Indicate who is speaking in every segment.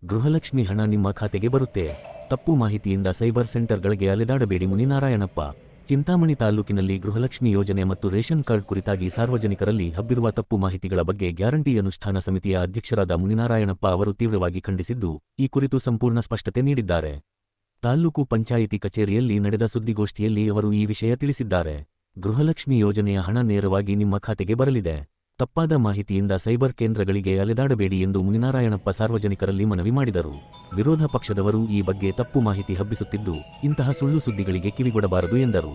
Speaker 1: ಗೃಹಲಕ್ಷ್ಮಿ ಹಣ ನಿಮ್ಮ ಖಾತೆಗೆ ಬರುತ್ತೆ. ತಪ್ಪು ಮಾಹಿತಿಯಿಂದ ಸೈಬರ್ ಸೆಂಟರ್ಗಳಿಗೆ ಅಲೆದಾಡಬೇಡಿ. ಮುನಿನಾರಾಯಣಪ್ಪ. ಚಿಂತಾಮಣಿ ತಾಲೂಕಿನಲ್ಲಿ ಗೃಹಲಕ್ಷ್ಮಿ ಯೋಜನೆ ಮತ್ತು ರೇಷನ್ ಕಾರ್ಡ್ ಕುರಿತಾಗಿ ಸಾರ್ವಜನಿಕರಲ್ಲಿ ಹಬ್ಬಿರುವ ತಪ್ಪು ಮಾಹಿತಿಗಳ ಬಗ್ಗೆ ಗ್ಯಾರಂಟಿ ಅನುಷ್ಠಾನ ಸಮಿತಿಯ ಅಧ್ಯಕ್ಷರಾದ ಮುನಿನಾರಾಯಣಪ್ಪ ಅವರು ತೀವ್ರವಾಗಿ ಖಂಡಿಸಿದ್ದು, ಈ ಕುರಿತು ಸಂಪೂರ್ಣ ಸ್ಪಷ್ಟತೆ ನೀಡಿದ್ದಾರೆ. ತಾಲ್ಲೂಕು ಪಂಚಾಯಿತಿ ಕಚೇರಿಯಲ್ಲಿ ನಡೆದ ಸುದ್ದಿಗೋಷ್ಠಿಯಲ್ಲಿ ಅವರು ಈ ವಿಷಯ ತಿಳಿಸಿದ್ದಾರೆ. ಗೃಹಲಕ್ಷ್ಮಿ ಯೋಜನೆಯ ಹಣ ನೇರವಾಗಿ ನಿಮ್ಮ ಖಾತೆಗೆ ಬರಲಿದೆ. ತಪ್ಪಾದ ಮಾಹಿತಿಯಿಂದ ಸೈಬರ್ ಕೇಂದ್ರಗಳಿಗೆ ಅಲೆದಾಡಬೇಡಿ ಎಂದು ಮುನಿನಾರಾಯಣಪ್ಪ ಸಾರ್ವಜನಿಕರಲ್ಲಿ ಮನವಿ ಮಾಡಿದರು. ವಿರೋಧ ಪಕ್ಷದವರು ಈ ಬಗ್ಗೆ ತಪ್ಪು ಮಾಹಿತಿ ಹಬ್ಬಿಸುತ್ತಿದ್ದು, ಇಂತಹ ಸುಳ್ಳು ಸುದ್ದಿಗಳಿಗೆ ಕಿವಿಗೊಡಬಾರದು ಎಂದರು.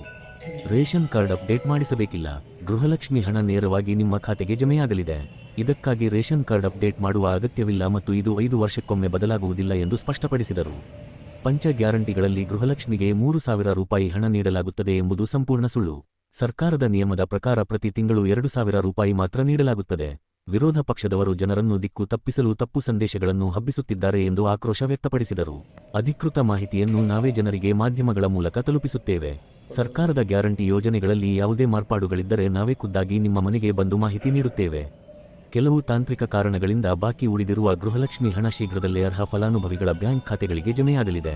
Speaker 1: ರೇಷನ್ ಕಾರ್ಡ್ ಅಪ್ಡೇಟ್ ಮಾಡಿಸಬೇಕಿಲ್ಲ. ಗೃಹಲಕ್ಷ್ಮಿ ಹಣ ನೇರವಾಗಿ ನಿಮ್ಮ ಖಾತೆಗೆ ಜಮೆಯಾಗಲಿದೆ. ಇದಕ್ಕಾಗಿ ರೇಷನ್ ಕಾರ್ಡ್ ಅಪ್ಡೇಟ್ ಮಾಡುವ ಅಗತ್ಯವಿಲ್ಲ ಮತ್ತು ಇದು 5 ವರ್ಷಕ್ಕೊಮ್ಮೆ ಬದಲಾಗುವುದಿಲ್ಲ ಎಂದು ಸ್ಪಷ್ಟಪಡಿಸಿದರು. ಪಂಚ ಗ್ಯಾರಂಟಿಗಳಲ್ಲಿ ಗೃಹಲಕ್ಷ್ಮಿಗೆ 3,000 ರೂಪಾಯಿ ಹಣ ನೀಡಲಾಗುತ್ತದೆ ಎಂಬುದು ಸಂಪೂರ್ಣ ಸುಳ್ಳು. ಸರ್ಕಾರದ ನಿಯಮದ ಪ್ರಕಾರ ಪ್ರತಿ ತಿಂಗಳು 2,000 ರೂಪಾಯಿ ಮಾತ್ರ ನೀಡಲಾಗುತ್ತದೆ. ವಿರೋಧ ಪಕ್ಷದವರು ಜನರನ್ನು ದಿಕ್ಕು ತಪ್ಪಿಸಲು ತಪ್ಪು ಸಂದೇಶಗಳನ್ನು ಹಬ್ಬಿಸುತ್ತಿದ್ದಾರೆ ಎಂದು ಆಕ್ರೋಶ ವ್ಯಕ್ತಪಡಿಸಿದರು. ಅಧಿಕೃತ ಮಾಹಿತಿಯನ್ನು ನಾವೇ ಜನರಿಗೆ ಮಾಧ್ಯಮಗಳ ಮೂಲಕ ತಲುಪಿಸುತ್ತೇವೆ. ಸರ್ಕಾರದ ಗ್ಯಾರಂಟಿ ಯೋಜನೆಗಳಲ್ಲಿ ಯಾವುದೇ ಮಾರ್ಪಾಡುಗಳಿದ್ದರೆ ನಾವೇ ಖುದ್ದಾಗಿ ನಿಮ್ಮ ಮನೆಗೆ ಬಂದು ಮಾಹಿತಿ ನೀಡುತ್ತೇವೆ. ಕೆಲವು ತಾಂತ್ರಿಕ ಕಾರಣಗಳಿಂದ ಬಾಕಿ ಉಳಿದಿರುವ ಗೃಹಲಕ್ಷ್ಮಿ ಹಣ ಶೀಘ್ರದಲ್ಲೇ ಅರ್ಹ ಫಲಾನುಭವಿಗಳ ಬ್ಯಾಂಕ್ ಖಾತೆಗಳಿಗೆ ಜಮೆಯಾಗಲಿದೆ.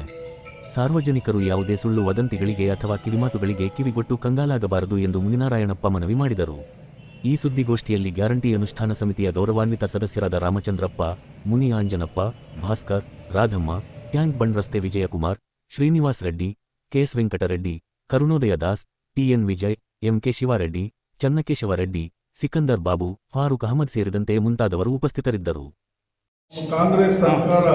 Speaker 1: ಸಾರ್ವಜನಿಕರು ಯಾವುದೇ ಸುಳ್ಳು ವದಂತಿಗಳಿಗೆ ಅಥವಾ ಕಿವಿಮಾತುಗಳಿಗೆ ಕಿವಿಗೊಟ್ಟು ಕಂಗಾಲಾಗಬಾರದು ಎಂದು ಮುನಿನಾರಾಯಣಪ್ಪ ಮನವಿ ಮಾಡಿದರು. ಈ ಸುದ್ದಿಗೋಷ್ಠಿಯಲ್ಲಿ ಗ್ಯಾರಂಟಿ ಅನುಷ್ಠಾನ ಸಮಿತಿಯ ಗೌರವಾನ್ವಿತ ಸದಸ್ಯರಾದ ರಾಮಚಂದ್ರಪ್ಪ, ಮುನಿ ಆಂಜನಪ್ಪ, ಭಾಸ್ಕರ್, ರಾಧಮ್ಮ, ಟ್ಯಾಂಕ್ ಬಂಡ್ ರಸ್ತೆ Vijayakumar, Srinivas Reddy, K S Venkatareddy, Karunodaya Das, T N Vijay, M K Shivareddy, Channakeshava Reddy, Sikandar Babu, Farooq Ahmed ಸೇರಿದಂತೆ ಮುಂತಾದವರು ಉಪಸ್ಥಿತರಿದ್ದರು.
Speaker 2: ಕಾಂಗ್ರೆಸ್ ಸರ್ಕಾರ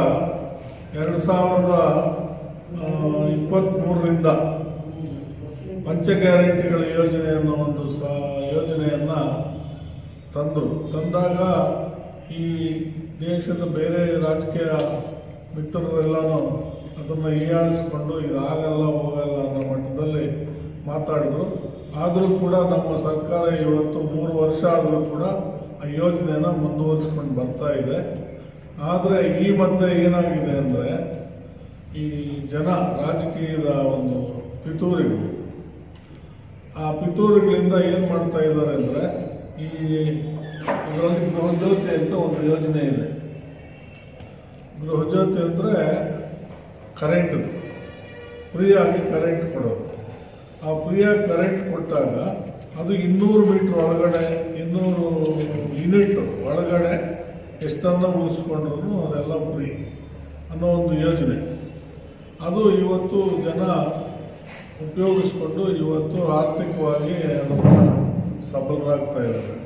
Speaker 2: 2023ರಿಂದ ಪಂಚ ಗ್ಯಾರಂಟಿಗಳ ಯೋಜನೆಯನ್ನು ಯೋಜನೆಯನ್ನು ತಂದಾಗ ಈ ದೇಶದ ಬೇರೆ ರಾಜಕೀಯ ಮಿತ್ರರೆಲ್ಲನೂ ಅದನ್ನು ಹೀಯಾಳಿಸಿಕೊಂಡು ಇದಾಗಲ್ಲ ಹೋಗಲ್ಲ ಅನ್ನೋ ಮಟ್ಟದಲ್ಲಿ ಮಾತಾಡಿದ್ರು. ಆದರೂ ಕೂಡ ನಮ್ಮ ಸರ್ಕಾರ ಇವತ್ತು 3 ವರ್ಷ ಆದರೂ ಕೂಡ ಆ ಯೋಜನೆಯನ್ನು ಮುಂದುವರಿಸ್ಕೊಂಡು ಬರ್ತಾ ಇದೆ. ಆದರೆ ಈ ಮಧ್ಯೆ ಏನಾಗಿದೆ ಅಂದರೆ, ಈ ರಾಜಕೀಯದ ಒಂದು ಪಿತೂರಿಗಳು, ಆ ಪಿತೂರಿಗಳಿಂದ ಏನು ಮಾಡ್ತಾ ಇದ್ದಾರೆ ಅಂದರೆ, ಇದರಲ್ಲಿ ಗೃಹಜ್ಯೋತಿ ಅಂತ ಒಂದು ಯೋಜನೆ ಇದೆ. ಗೃಹಜ್ಯೋತಿ ಅಂದರೆ ಕರೆಂಟ್, ಫ್ರೀಯಾಗಿ ಕರೆಂಟ್ ಕೊಡೋದು. ಆ ಫ್ರೀಯಾಗಿ ಕರೆಂಟ್ ಕೊಟ್ಟಾಗ ಅದು 200 ಮೀಟ್ರ್ ಒಳಗಡೆ 200 ಯೂನಿಟ್ ಒಳಗಡೆ ಎಷ್ಟನ್ನು ಉಳಿಸ್ಕೊಂಡ್ರೂ ಅದೆಲ್ಲ ಫ್ರೀ ಅನ್ನೋ ಒಂದು ಯೋಜನೆ. ಅದು ಇವತ್ತು ಜನ ಉಪಯೋಗಿಸ್ಕೊಂಡು ಇವತ್ತು ಆರ್ಥಿಕವಾಗಿ ಅದನ್ನು ಸಬಲರಾಗ್ತಾ ಇದ್ದಾರೆ.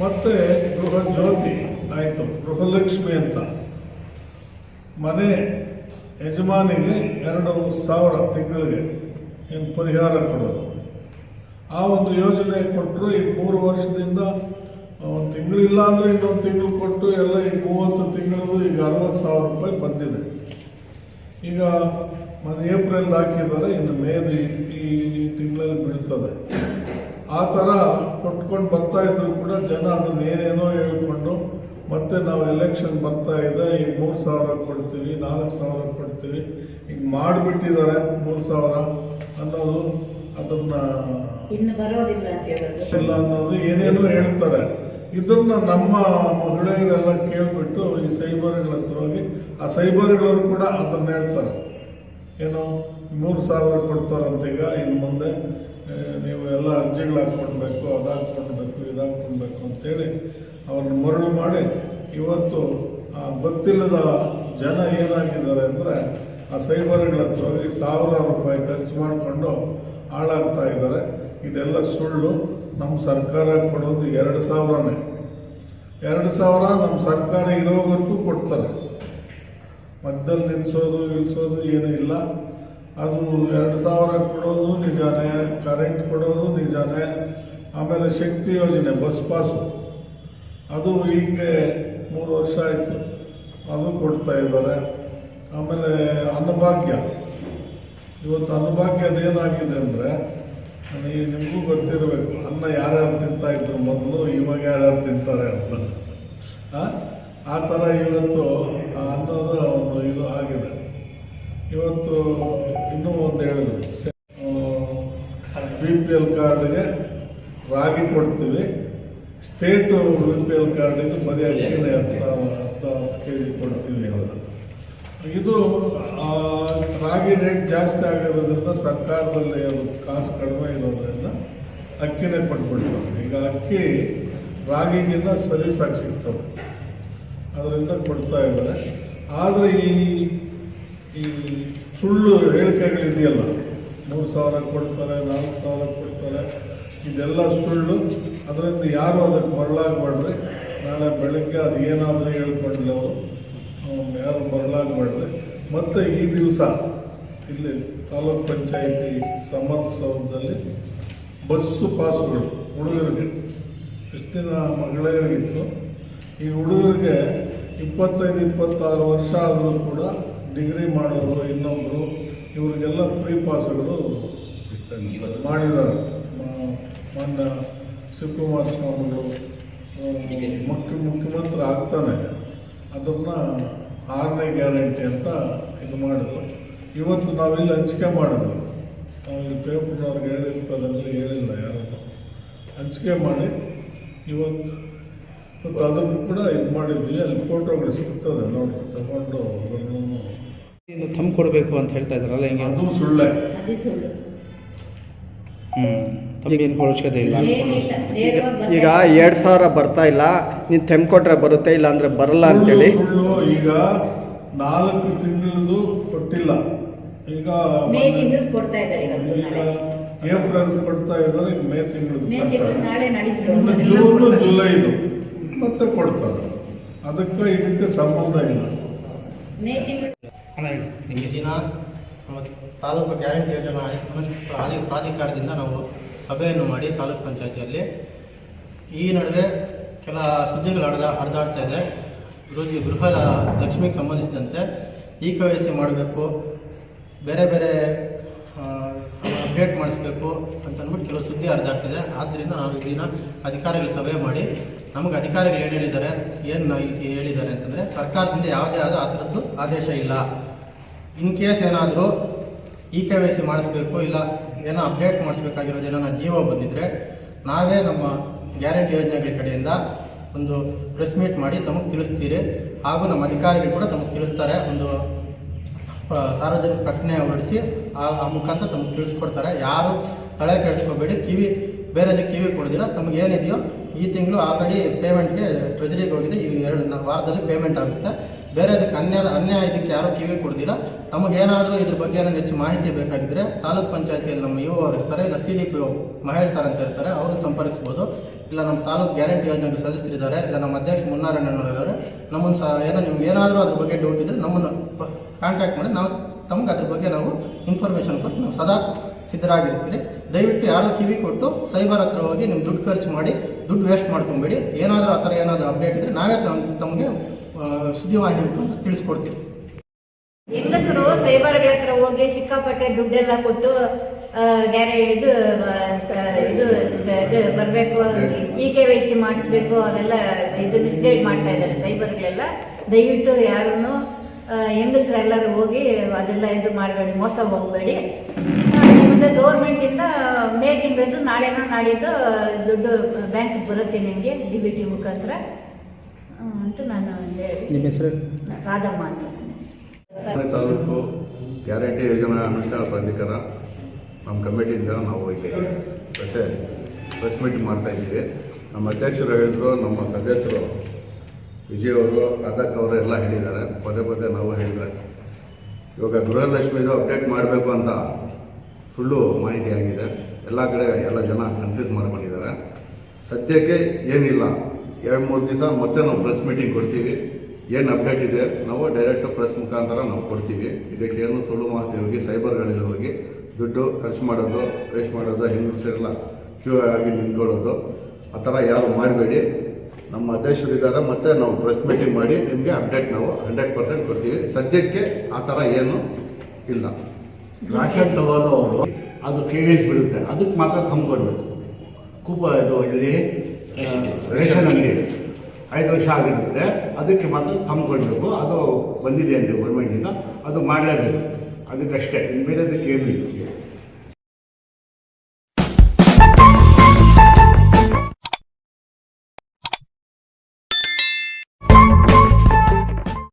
Speaker 2: ಮತ್ತು ಗೃಹಜ್ಯೋತಿ ಆಯಿತು, ಗೃಹಲಕ್ಷ್ಮಿ ಅಂತ ಮನೆ ಯಜಮಾನಿಗೆ 2,000 ತಿಂಗಳಿಗೆ ಏನು ಪರಿಹಾರ ಕೊಡೋದು. ಆ ಒಂದು ಯೋಜನೆ ಕೊಟ್ಟರು. ಈ 3 ವರ್ಷದಿಂದ ಒಂದು ತಿಂಗಳಿಲ್ಲ ಅಂದರೆ ಇನ್ನೊಂದು ತಿಂಗಳು ಕೊಟ್ಟು ಎಲ್ಲ ಈಗ 30 ತಿಂಗಳದು ಈಗ 60,000 ರೂಪಾಯಿ ಬಂದಿದೆ. ಈಗ ಏಪ್ರಿಲ್ ಹಾಕಿದ್ದಾರೆ, ಇನ್ನು ಮೇದು ಈ ತಿಂಗಳಲ್ಲಿ ಬೀಳ್ತದೆ. ಆ ಥರ ಕೊಟ್ಕೊಂಡು ಬರ್ತಾ ಇದ್ರು ಕೂಡ ಜನ ಅದನ್ನು ಏನೇನೋ ಹೇಳ್ಕೊಂಡು ಮತ್ತೆ ನಾವು ಎಲೆಕ್ಷನ್ ಬರ್ತಾ ಇದೆ, ಈಗ 3,000 ಕೊಡ್ತೀವಿ, 4,000 ಕೊಡ್ತೀವಿ, ಈಗ ಮಾಡಿಬಿಟ್ಟಿದ್ದಾರೆ 3,000 ಅನ್ನೋದು, ಅದನ್ನು
Speaker 3: ಇನ್ನು ಬರೋದಿಲ್ಲ ಅಂತ ಹೇಳೋದು
Speaker 2: ಇಲ್ಲ ಅನ್ನೋದು ಏನೇನೋ ಹೇಳ್ತಾರೆ. ಇದನ್ನು ನಮ್ಮ ಮಹಿಳೆಯರೆಲ್ಲ ಕೇಳಿಬಿಟ್ಟು ಈ ಸೈಬರ್ಗಳ ಹತ್ರ ಹೋಗಿ ಆ ಸೈಬರ್ಗಳವರು ಕೂಡ ಅದನ್ನು ಹೇಳ್ತಾರೆ, ಏನು 3,000 ಕೊಡ್ತಾರಂತೀಗ, ಇನ್ನು ಮುಂದೆ ನೀವು ಎಲ್ಲ ಅರ್ಜಿಗಳು ಹಾಕ್ಕೊಡ್ಬೇಕು, ಅದು ಹಾಕ್ಕೊಡ್ಬೇಕು, ಇದು ಹಾಕ್ಕೊಡ್ಬೇಕು ಅಂತೇಳಿ ಅವ್ರನ್ನ ಮರಳು ಮಾಡಿ ಇವತ್ತು ಗೊತ್ತಿಲ್ಲದ ಜನ ಏನಾಗಿದ್ದಾರೆ ಅಂದರೆ ಆ ಸೈಬರ್ಗಳ ಹತ್ರ ಹೋಗಿ 1,000 ರೂಪಾಯಿ ಖರ್ಚು ಮಾಡಿಕೊಂಡು ಹಾಳಾಗ್ತಾ ಇದ್ದಾರೆ. ಇದೆಲ್ಲ ಸುಳ್ಳು. ನಮ್ಮ ಸರ್ಕಾರ ಕೊಡೋದು 2,000ನೇ. 2,000 ನಮ್ಮ ಸರ್ಕಾರ ಇರೋವರೆಗೂ ಕೊಡ್ತಾರೆ. ಮಧ್ಯದಲ್ಲಿ ನಿಲ್ಲಿಸೋದು ಏನೂ ಇಲ್ಲ. ಅದು 2,000 ಕೊಡೋದು ನಿಜಾನೇ, ಕರೆಂಟ್ ಕೊಡೋದು ನಿಜಾನೇ. ಆಮೇಲೆ ಶಕ್ತಿ ಯೋಜನೆ ಬಸ್ ಪಾಸು ಅದು ಹೀಗೆ 3 ವರ್ಷ ಆಯಿತು, ಅದು ಕೊಡ್ತಾ ಇದ್ದಾರೆ. ಆಮೇಲೆ ಅನ್ನಭಾಗ್ಯ, ಇವತ್ತು ಅನ್ನಭಾಗ್ಯದೇನಾಗಿದೆ ಅಂದರೆ, ನಿಮಗೂ ಗೊತ್ತಿರಬೇಕು, ಅನ್ನ ಯಾರ್ಯಾರು ತಿಂತಾಯಿದ್ರು ಮೊದಲು, ಇವಾಗ ಯಾರ್ಯಾರು ತಿಂತಾರೆ ಅಂತ. ಆ ಥರ ಇವತ್ತು ಅನ್ನೋದು ಒಂದು ಇದು ಆಗಿದೆ. ಇವತ್ತು ಇನ್ನೂ ಒಂದು ಹೇಳಿದ್ರು, BPL ಕಾರ್ಡ್ಗೆ ರಾಗಿ ಕೊಡ್ತೀವಿ, ಸ್ಟೇಟು BPL ಕಾರ್ಡಿಗೆ ಬರೀ ಅಕ್ಕಿನೇ 10 kg ಕೊಡ್ತೀವಿ ಅಂತ. ಇದು ರಾಗಿ ರೇಟ್ ಜಾಸ್ತಿ ಆಗಿರೋದ್ರಿಂದ ಸರ್ಕಾರದಲ್ಲಿ ಅದು ಕಾಸು ಕಡಿಮೆ ಇರೋದ್ರಿಂದ ಅಕ್ಕಿನೇ ಕೊಟ್ಬಿಡ್ತಾರೆ. ಈಗ ಅಕ್ಕಿ ರಾಗಿಗಿಂತ ಸಲೀಸಾಗಿ ಸಿಗ್ತದೆ, ಅದರಿಂದ ಕೊಡ್ತಾ ಇದ್ದಾರೆ. ಆದರೆ ಈ ಸುಳ್ಳು ಹೇಳಿಕೆಗಳಿದೆಯಲ್ಲ, 3,000 ಕೊಡ್ತಾರೆ, 4,000 ಕೊಡ್ತಾರೆ, ಇದೆಲ್ಲ ಸುಳ್ಳು. ಅದರಿಂದ ಯಾರು ಅದಕ್ಕೆ ಮರಳಾಗಬೇಡ್ರಿ. ನಾಳೆ ಬೆಳಗ್ಗೆ ಅದು ಏನಾದರೂ ಹೇಳ್ಕೊಂಡ್ಲಿ ಅವರು, ಯಾರು ಮರಳಾಗಬೇಡ್ರಿ. ಮತ್ತು ಈ ದಿವಸ ಇಲ್ಲಿ ತಾಲೂಕ್ ಪಂಚಾಯಿತಿ ಸಮರ್ಥಸೌಧದಲ್ಲಿ ಬಸ್ಸು ಪಾಸ್ಗಳು ಹುಡುಗರಿಗೆ, ಇಷ್ಟು ದಿನ ಮಹಿಳೆಯರಿಗಿತ್ತು, ಈ ಹುಡುಗರಿಗೆ 25-26 ವರ್ಷ ಆದರೂ ಕೂಡ ಡಿಗ್ರಿ ಮಾಡೋರು ಇನ್ನೊಬ್ಬರು ಇವರಿಗೆಲ್ಲ ಫ್ರೀ ಪಾಸ್ಗಳು ಮಾಡಿದ್ದಾರೆ. ಮಾನ್ಯ ಶಿವಕುಮಾರ ಸ್ವಾಮಿಗಳು ಮುಖ್ಯಮಂತ್ರಿ ಆಗ್ತಾನೆ ಅದನ್ನು 6ನೇ ಗ್ಯಾರಂಟಿ ಅಂತ ಇದು ಮಾಡಿದ್ರು. ಇವತ್ತು ನಾವಿಲ್ಲಿ ಹಂಚಿಕೆ ಮಾಡಿದ್ರು. ನಾವು ಇಲ್ಲಿ ಪೇಪರ್ನವ್ರಿಗೆ ಹೇಳಿರ್ತದಲ್ಲಿ ಹೇಳಿಲ್ಲ, ಯಾರನ್ನು ಹಂಚಿಕೆ ಮಾಡಿ ಇವತ್ತು ಅದನ್ನು ಕೂಡ ಇದು ಮಾಡಿದ್ವಿ. ಅಲ್ಲಿ ಫೋಟೋಗಳು ಸಿಗ್ತದೆ ನೋಡಿ, ತಗೊಂಡು ಅದನ್ನು
Speaker 4: ಇನ್ನು ತಮ್ಮ ಕೊಡಬೇಕು ಅಂತ ಹೇಳ್ತಾ ಇದ್ದಾರಲ್ಲ, ಹಿಂಗೆ
Speaker 2: ಅದು ಸುಳ್ಳೆ.
Speaker 3: ಅದೇ ಸುಳ್ಳು.
Speaker 4: ತಮ್ಗೇನು ಕೊಡೋಕೆ ಇಲ್ಲ.
Speaker 3: ಏನಿಲ್ಲ, ನೇರವಾಗಿ
Speaker 5: ಈಗ 2,000 ಬರ್ತಾ ಇಲ್ಲ, ನೀನು ತೆಮ್ ಕೊಟ್ರೆ ಬರುತ್ತೆ, ಇಲ್ಲ ಅಂದ್ರೆ ಬರಲ್ಲ ಅಂತೇಳಿ.
Speaker 2: ಸುಳ್ಳು. ಈಗ 4 ತಿಂಗಳದು ಕೊಟ್ಟಿಲ್ಲ. ಈಗ
Speaker 3: ಮೇ ತಿಂಗಳು ಕೊಡ್ತಾ ಇದ್ದಾರೆ.
Speaker 2: ಈಗ ಏಪ್ರಿಲ್ ಕೊಡ್ತಾ ಇದ್ದಾರೆ. ಈಗ ಮೇ ತಿಂಗಳದು
Speaker 3: ಮೇ ತಿಂಗಳು ನಾಳೆ ನಡೀತು.
Speaker 2: ಜೂನ್ ಜುಲೈದು ಮತ್ತೆ ಕೊಡ್ತಾರೆ. ಇದಕ್ಕೆ ಸಂಬಂಧ ಇಲ್ಲ.
Speaker 3: ಮೇ ತಿಂಗಳು
Speaker 4: ನಿಮಗೆ
Speaker 6: ದಿನ ನಮ್ಮ ತಾಲೂಕು ಗ್ಯಾರಂಟಿ ಯೋಜನಾ ಪ್ರಾಧಿಕಾರದಿಂದ ನಾವು ಸಭೆಯನ್ನು ಮಾಡಿ ತಾಲೂಕು ಪಂಚಾಯತಿಯಲ್ಲಿ ಈ ನಡುವೆ ಕೆಲ ಸುದ್ದಿಗಳು ಹರಿದಾಡ್ತಾ ಇದೆ. ಗೃಹ ಲಕ್ಷ್ಮಿಗೆ ಸಂಬಂಧಿಸಿದಂತೆ KYC ಮಾಡಬೇಕು, ಬೇರೆ ಬೇರೆ ಅಪ್ಡೇಟ್ ಮಾಡಿಸ್ಬೇಕು ಅಂತಂದ್ಬಿಟ್ಟು ಕೆಲವು ಸುದ್ದಿ ಹರಿದಾಡ್ತಿದೆ. ಆದ್ದರಿಂದ ನಾವು ಈ ದಿನ ಅಧಿಕಾರಿಗಳ ಸಭೆ ಮಾಡಿ ನಮಗೆ ಅಧಿಕಾರಿಗಳು ಏನು ಹೇಳಿದ್ದಾರೆ, ಏನು ಇಲ್ಲಿ ಹೇಳಿದ್ದಾರೆ ಅಂತಂದರೆ, ಸರ್ಕಾರದಿಂದ ಯಾವುದೇ ಆದ ಆ ಥರದ್ದು ಆದೇಶ ಇಲ್ಲ. ಇನ್ ಕೇಸ್ ಏನಾದರೂ KYC ಮಾಡಿಸ್ಬೇಕು, ಇಲ್ಲ ಏನೋ ಅಪ್ಡೇಟ್ ಮಾಡಿಸ್ಬೇಕಾಗಿರೋದು ಏನೋ ಜೀವೋ ಬಂದಿದ್ದರೆ ನಾವೇ ನಮ್ಮ ಗ್ಯಾರಂಟಿ ಯೋಜನೆಗಳ ಕಡೆಯಿಂದ ಒಂದು ಪ್ರೆಸ್ ಮೀಟ್ ಮಾಡಿ ತಮಗೆ ತಿಳಿಸ್ತೀರಿ. ಹಾಗೂ ನಮ್ಮ ಅಧಿಕಾರಿಗಳು ಕೂಡ ತಮಗೆ ತಿಳಿಸ್ತಾರೆ. ಒಂದು ಸಾರ್ವಜನಿಕ ಪ್ರಕಟಣೆ ಹೊರಡಿಸಿ ಆ ಮುಖಾಂತರ ತಮಗೆ ತಿಳಿಸ್ಕೊಡ್ತಾರೆ. ಯಾರು ತಲೆ ಕೆಡಿಸ್ಕೋಬೇಡಿ. ಬೇರೆದಕ್ಕೆ ಕಿವಿ ಕೊಡ್ದಿರ ತಮಗೇನಿದೆಯೋ ಈ ತಿಂಗಳು ಆಲ್ರೆಡಿ ಪೇಮೆಂಟ್ಗೆ ಟ್ರೆಜರಿಗೆ ಹೋಗಿದೆ. ಈ 2 ವಾರದಲ್ಲಿ ಪೇಮೆಂಟ್ ಆಗುತ್ತೆ. ಬೇರೆದಕ್ಕೆ ಅನ್ಯಾಯ ಇದಕ್ಕೆ ಯಾರೋ ಕಿವಿ ಕೊಡ್ದಿರ. ತಮಗೇನಾದರೂ ಇದ್ರ ಬಗ್ಗೆ ಏನೋ ಹೆಚ್ಚು ಮಾಹಿತಿ ಬೇಕಾಗಿದ್ದರೆ ತಾಲೂಕ್ ಪಂಚಾಯತಿಯಲ್ಲಿ ನಮ್ಮ ಇಒ ಅವರು ಇರ್ತಾರೆ, ಇಲ್ಲ CDPO ಮಹೇಶ್ ಸರ್ ಅಂತ ಇರ್ತಾರೆ, ಅವ್ರನ್ನ ಸಂಪರ್ಕಿಸ್ಬೋದು. ಇಲ್ಲ ನಮ್ಮ ತಾಲೂಕು ಗ್ಯಾರಂಟಿ ಯೋಜನೆಗೆ ಸದಸ್ಯರಿದ್ದಾರೆ, ಇಲ್ಲ ನಮ್ಮ ಅಧ್ಯಕ್ಷ ಮುನ್ನಾರಾಯಣನವರಿದ್ದಾರೆ. ನಮ್ಮನ್ನು ಏನೋ ನಿಮ್ಗೆ ಏನಾದರೂ ಅದ್ರ ಬಗ್ಗೆ ಡೌಟ್ ಇದ್ದರೆ ನಮ್ಮನ್ನು ಕಾಂಟ್ಯಾಕ್ಟ್ ಮಾಡಿ ನಾವು ತಮ್ಗೆ ಅದ್ರ ಬಗ್ಗೆ ನಾವು ಇನ್ಫಾರ್ಮೇಷನ್ ಕೊಟ್ಟು ನಾವು ಸದಾ ಸಿದ್ಧರಾಗಿರ್ತೀರಿ. ದಯವಿಟ್ಟು ಯಾರು ಕಿವಿ ಕೊಟ್ಟು ಸೈಬರ್ ಹತ್ರ ಹೋಗಿ ನಿಮ್ಮ ದುಡ್ಡು ಖರ್ಚು ಮಾಡಿ ದುಡ್ಡು ವೇಸ್ಟ್ ಮಾಡ್ಕೊಬೇಡಿ. ಏನಾದರೂ ಆ ಥರ ಏನಾದರೂ ಅಪ್ಡೇಟ್ ಇದ್ದರೆ ನಾವೇ ತಮಗೆ ಸುದ್ದಿವಾಹಿನಿ ಅಂತ ತಿಳಿಸ್ಕೊಡ್ತೀವಿ.
Speaker 3: ಹೆಂಗಸರು ಸೈಬರ್ಗಳ ಹತ್ರ ಹೋಗಿ ಸಿಕ್ಕಾಪಟ್ಟೆ ದುಡ್ಡೆಲ್ಲ ಕೊಟ್ಟು ಇದು ಬರಬೇಕು, KYC ಮಾಡಿಸ್ಬೇಕು, ಅವೆಲ್ಲ ಇದು ಮಿಸ್ಗೈಡ್ ಮಾಡ್ತಾ ಇದ್ದಾರೆ ಸೈಬರ್ಗಳೆಲ್ಲ. ದಯವಿಟ್ಟು ಯಾರನ್ನು ಹೆಂಗಸರೆಲ್ಲರೂ ಹೋಗಿ ಅದೆಲ್ಲ ಇದು ಮಾಡಬೇಡಿ, ಮೋಸ ಹೋಗಬೇಡಿ. ನಿಮ್ಮದು ಗೌರ್ಮೆಂಟಿಂದ ಮೇ ತಿಂಗಳದ್ದು ನಾಳೆನೋ ನಾಡಿದ್ದು ದುಡ್ಡು ಬ್ಯಾಂಕಿಗೆ ಬರುತ್ತೆ ನಿಮಗೆ DBT ಮುಖಾಂತರ ಅಂತ ನಾನು ಹೇಳಿ.
Speaker 4: ನಿಮ್ಮ ಹೆಸರು?
Speaker 3: ರಾಧಮ್ಮ ಅಂತ.
Speaker 7: ತಾಲೂಕು ಗ್ಯಾರಂಟಿ ಯೋಜನಾ ಅನುಷ್ಠಾನ ಪ್ರಾಧಿಕಾರ ನಮ್ಮ ಕಮಿಟಿಯಿಂದ ನಾವು ಇಲ್ಲಿ ಪ್ರೆಸ್ ಮೀಟಿಂಗ್ ಮಾಡ್ತಾ ಇದ್ದೀವಿ. ನಮ್ಮ ಅಧ್ಯಕ್ಷರು ಹೇಳಿದ್ರು, ನಮ್ಮ ಸದಸ್ಯರು ವಿಜಯ್ ಅವರು, ರಾಧಕ್ ಅವರು ಎಲ್ಲ ಹೇಳಿದ್ದಾರೆ. ಪದೇ ನಾವು ಹೇಳಿದ್ರೆ ಇವಾಗ ಗೃಹಲಕ್ಷ್ಮಿದು ಅಪ್ಡೇಟ್ ಮಾಡಬೇಕು ಅಂತ ಸುಳ್ಳು ಮಾಹಿತಿ ಆಗಿದೆ. ಎಲ್ಲ ಕಡೆ ಎಲ್ಲ ಜನ ಕನ್ಫ್ಯೂಸ್ ಮಾಡ್ಕೊಂಡಿದ್ದಾರೆ. ಸದ್ಯಕ್ಕೆ ಏನಿಲ್ಲ, 2-3 ದಿವಸ ಮತ್ತೆ ನಾವು ಪ್ರೆಸ್ ಮೀಟಿಂಗ್ ಕೊಡ್ತೀವಿ. ಏನು ಅಪ್ಡೇಟ್ ಇದೆ ನಾವು ಡೈರೆಕ್ಟು ಪ್ರೆಸ್ ಮುಖಾಂತರ ನಾವು ಕೊಡ್ತೀವಿ. ಇದಕ್ಕೆ ಏನು ಸುಳ್ಳು ಮಾಹಿತಿ ಹೋಗಿ ಸೈಬರ್ಗಳಲ್ಲಿ ಹೋಗಿ ದುಡ್ಡು ಖರ್ಚು ಮಾಡೋದು, ವೇಸ್ಟ್ ಮಾಡೋದು, ಹೆಂಗಸರೆಲ್ಲ ಕ್ಯೂ ಆಗಿ ನಿಂತ್ಕೊಳ್ಳೋದು, ಆ ಥರ ಯಾರು ಮಾಡಬೇಡಿ. ನಮ್ಮ ಅಧ್ಯಕ್ಷರಿದ್ದಾರೆ, ಮತ್ತೆ ನಾವು ಪ್ರೆಸ್ ಮೀಟಿಂಗ್ ಮಾಡಿ ನಿಮಗೆ ಅಪ್ಡೇಟ್ ನಾವು 100% ಕೊಡ್ತೀವಿ. ಸದ್ಯಕ್ಕೆ ಆ ಥರ ಏನು ಇಲ್ಲ.
Speaker 8: ರಾಷನ್ ತಗೋದವರು ಅದು KYC ಬಿಡುತ್ತೆ, ಅದಕ್ಕೆ ಮಾತ್ರ ತಂದ್ಕೊಡ್ಬೇಕು. ಇದು ಇಲ್ಲಿ ರೇಷನ್ ಅಂಗಡಿ 5 ವರ್ಷ ಆಗಿರುತ್ತೆ, ಅದಕ್ಕೆ ಮಾತ್ರ ತಂದ್ಕೊಡ್ಬೇಕು. ಅದು ಬಂದಿದೆ ಅಂತ ಗೌರ್ಮೆಂಟಿಂದ, ಅದು ಮಾಡಲೇಬೇಕು. ಅದಕ್ಕಷ್ಟೇ, ಬೇರೆದಕ್ಕೆ ಏನೂ ಇಲ್ಲ.